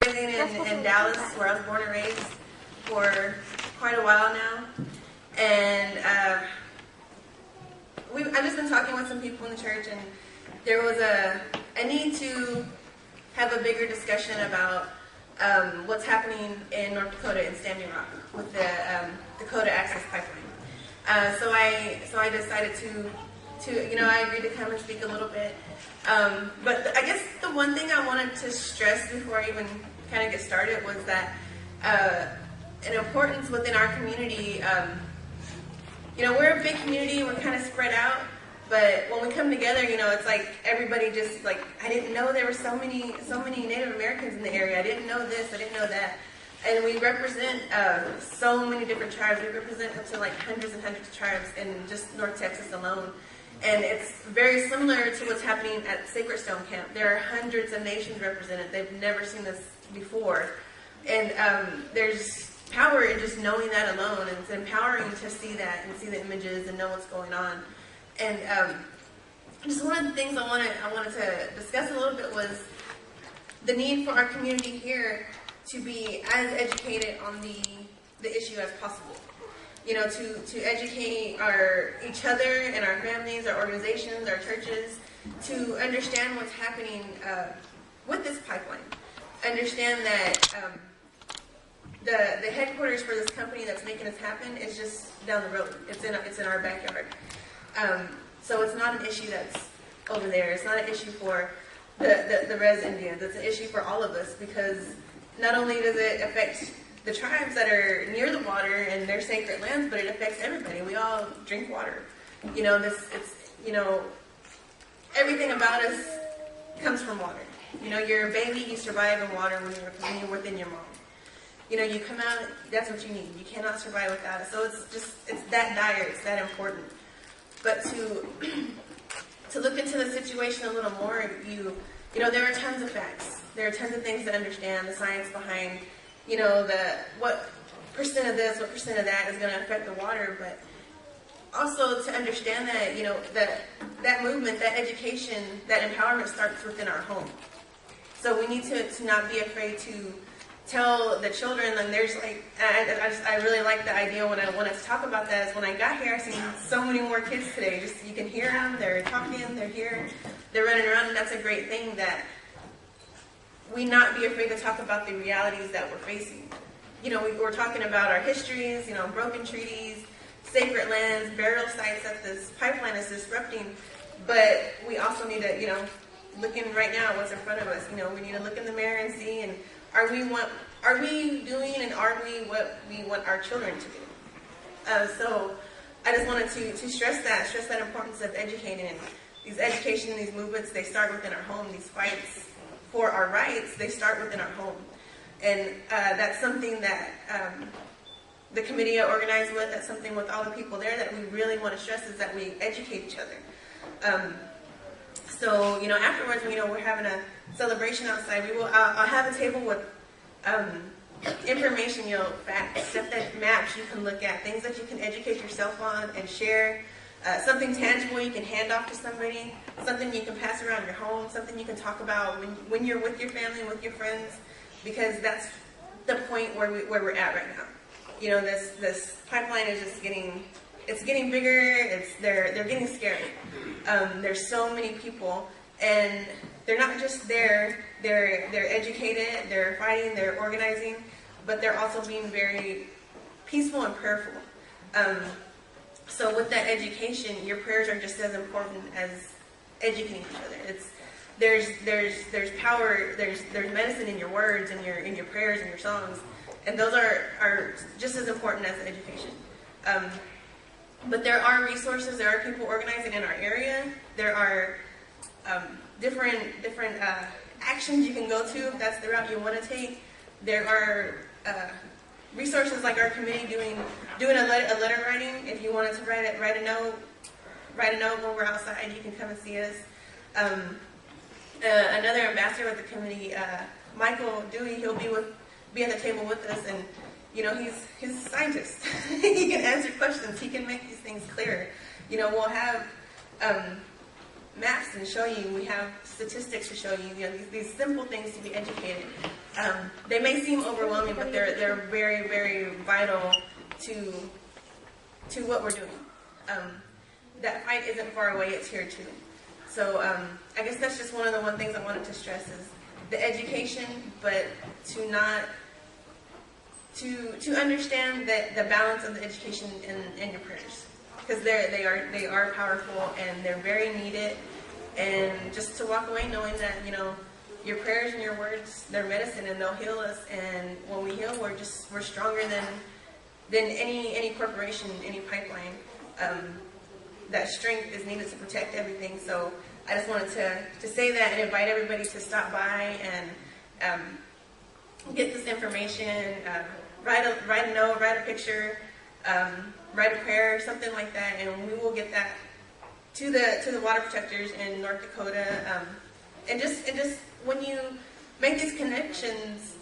in Dallas, where I was born and raised, for quite a while now. And I've just been talking with some people in the church, and there was a need to have a bigger discussion about what's happening in North Dakota in Standing Rock with the Dakota Access Pipeline. So I decided to I agreed to come and speak a little bit. But I guess the one thing I wanted to stress before I even kind of get started was that an importance within our community. We're a big community. We're kind of spread out. But when we come together, it's like everybody just like, I didn't know there were so many Native Americans in the area. I didn't know this. I didn't know that. And we represent so many different tribes. We represent up to like hundreds and hundreds of tribes in just North Texas alone. And it's very similar to what's happening at Sacred Stone Camp. There are hundreds of nations represented. They've never seen this before. And there's power in just knowing that alone. And it's empowering to see that and see the images and know what's going on. And just one of the things I wanted to discuss a little bit was the need for our community here to be as educated on the issue as possible. To educate each other and our families, our organizations, our churches, to understand what's happening with this pipeline. Understand that the headquarters for this company that's making this happen is just down the road. It's in our backyard. So it's not an issue that's over there. It's not an issue for the Res Indians. It's an issue for all of us, because not only does it affect the tribes that are near the water and their sacred lands, but it affects everybody. We all drink water. Everything about us comes from water. You're a baby, you survive in water when you're within your mom. You come out, that's what you need. You cannot survive without it. So it's that dire, it's that important. But to look into the situation a little more, there are tons of facts. There are tons of things to understand, the science behind, what percent of this, what percent of that is going to affect the water. But also to understand that, that movement, that education, that empowerment starts within our home. So we need to not be afraid to tell the children. And there's I really like the idea when I wanted to talk about that is when I got here, I seen so many more kids today. Just you can hear them, they're talking, they're here, they're running around, and that's a great thing, that we not be afraid to talk about the realities that we're facing. We're talking about our histories, broken treaties, sacred lands, burial sites that this pipeline is disrupting. But we also need to, looking right now at what's in front of us, we need to look in the mirror and see, and are we doing and are we what we want our children to do? So I just wanted to stress that importance of educating. And these education, these movements, they start within our home. These fights for our rights, they start within our home. And that's something that the committee I organized with, that's something with all the people there that we really want to stress, is that we educate each other. So, afterwards, we're having a celebration outside. I'll have a table with information, facts, stuff that maps you can look at, things that you can educate yourself on and share, something tangible you can hand off to somebody, something you can pass around your home, something you can talk about when you're with your family and with your friends, because that's the point where we're at right now. This pipeline is just getting bigger. They're getting scary. There's so many people, and they're not just there. They're educated. They're fighting. They're organizing, but they're also being very peaceful and prayerful. So with that education, your prayers are just as important as educating each other. There's power. There's medicine in your words and your prayers and your songs, and those are just as important as the education. But there are resources. There are people organizing in our area. There are different actions you can go to if that's the route you want to take. There are resources like our committee doing a letter writing. If you wanted to write a note when we're outside, you can come and see us. Another ambassador with the committee, Michael Dewey, he'll be at the table with us, and he's a scientist. He can answer questions. He can make these things clear. We'll have maps and show you. We have statistics to show you. You know, these simple things to be educated. They may seem overwhelming, but they're very, very vital to what we're doing. That fight isn't far away; it's here too. So I guess that's just one of the things I wanted to stress is the education, but to understand that the balance of the education and your prayers, because they are powerful and they're very needed, and just to walk away knowing that, you know, your prayers and your words, they're medicine and they'll heal us, and when we heal, we're stronger than any corporation, any pipeline. That strength is needed to protect everything. So I just wanted to say that and invite everybody to stop by and get this information. Write a note, write a picture, write a prayer, something like that, and we will get that to the water protectors in North Dakota. And just when you make these connections,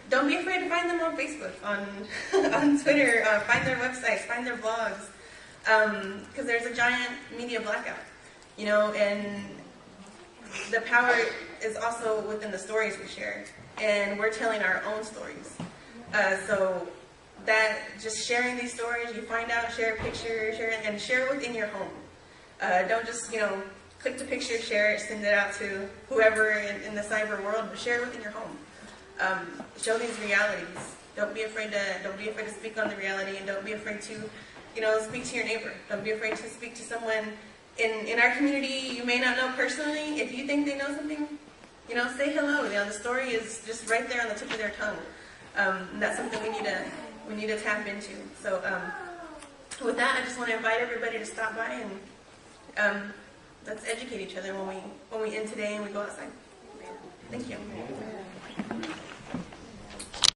don't be afraid to find them on Facebook, on Twitter, find their websites, find their blogs, because there's a giant media blackout, you know, and the power is also within the stories we share, and we're telling our own stories. So that just sharing these stories, you find out, share a picture, share it within your home. Don't just, you know, click the picture, share it, send it out to whoever in the cyber world, but share it within your home. Show these realities. Don't be afraid to speak on the reality, and don't be afraid to, you know, speak to your neighbor. Don't be afraid to speak to someone in our community you may not know personally. If you think they know something, you know, say hello. You know, the story is just right there on the tip of their tongue. And that's something we need to tap into. So with that, I just want to invite everybody to stop by and let's educate each other when we end today and we go outside. Thank you.